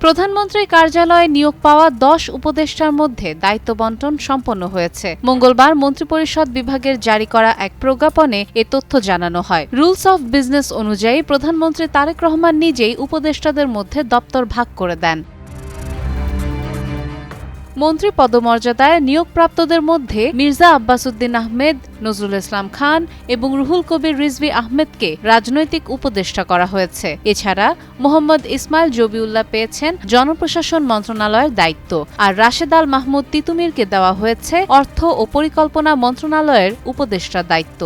প্রধানমন্ত্রীর কার্যালয়ে নিয়োগ পাওয়া 10 উপদেষ্টার মধ্যে দায়িত্ব বণ্টন সম্পন্ন হয়েছে। মঙ্গলবার মন্ত্রিপরিষদ বিভাগের জারি করা এক প্রজ্ঞাপনে এ তথ্য জানানো হয়। রুলস অফ বিজনেস অনুযায়ী প্রধানমন্ত্রী তারেক রহমান নিজেই উপদেষ্টাদের মধ্যে দপ্তর ভাগ করে দেন। মন্ত্রী পদমর্যাদায় নিয়োগপ্রাপ্তদের মধ্যে মির্জা আব্বাস উদ্দিন আহমেদ, নজরুল ইসলাম খান এবং রুহুল কবির রিজভী আহমেদকে রাজনৈতিক উপদেষ্টা করা হয়েছে। এছাড়া মোহাম্মদ ইসমাইল জবিউল্লাহ পেয়েছেন জনপ্রশাসন মন্ত্রণালয়ের দায়িত্ব, আর রাশেদ আল মাহমুদ তিতুমিরকে দেওয়া হয়েছে অর্থ ও পরিকল্পনা মন্ত্রণালয়ের উপদেষ্টার দায়িত্ব।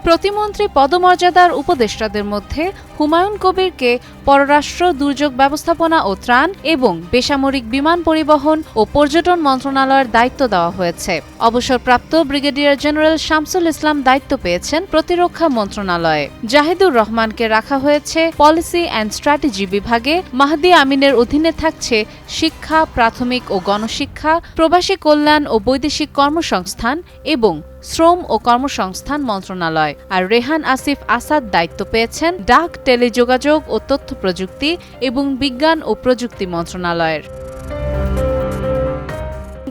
প্রতিমন্ত্রী পদমর্যাদার উপদেষ্টাদের মধ্যে হুমায়ুন কবিরকে পররাষ্ট্র, দুর্যোগ ব্যবস্থাপনা ও ত্রাণ এবং বেসামরিক বিমান পরিবহন ও পর্যটন মন্ত্রণালয়ের দায়িত্ব দেওয়া হয়েছে। অবসরপ্রাপ্ত ব্রিগেডিয়ার জেনারেল শামসুল ইসলাম দায়িত্ব পেয়েছেন প্রতিরক্ষা মন্ত্রণালয়ে। জাহিদুর রহমানকে রাখা হয়েছে পলিসি অ্যান্ড স্ট্র্যাটেজি বিভাগে। মাহদি আমিনের অধীনে থাকছে শিক্ষা, প্রাথমিক ও গণশিক্ষা, প্রবাসী কল্যাণ ও বৈদেশিক কর্মসংস্থান এবং শ্রম ও কর্মসংস্থান মন্ত্রণালয়। আর রেহান আসিফ আসাদ দায়িত্ব পেয়েছেন ডাক, টেলিযোগাযোগ ও তথ্য প্রযুক্তি এবং বিজ্ঞান ও প্রযুক্তি মন্ত্রণালয়ের।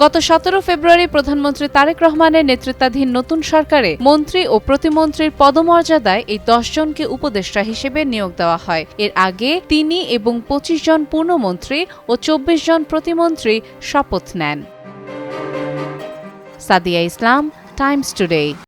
গত 17 ফেব্রুয়ারি প্রধানমন্ত্রী তারেক রহমানের নেতৃত্বাধীন নতুন সরকারে মন্ত্রী ও প্রতিমন্ত্রীর পদমর্যাদায় এই 10 জনকে উপদেষ্টা হিসেবে নিয়োগ দেওয়া হয়। এর আগে তিনি এবং 25 জন পূর্ণমন্ত্রী ও 24 জন প্রতিমন্ত্রী শপথ নেন। সাদিয়া ইসলাম, টাইমস টুডে।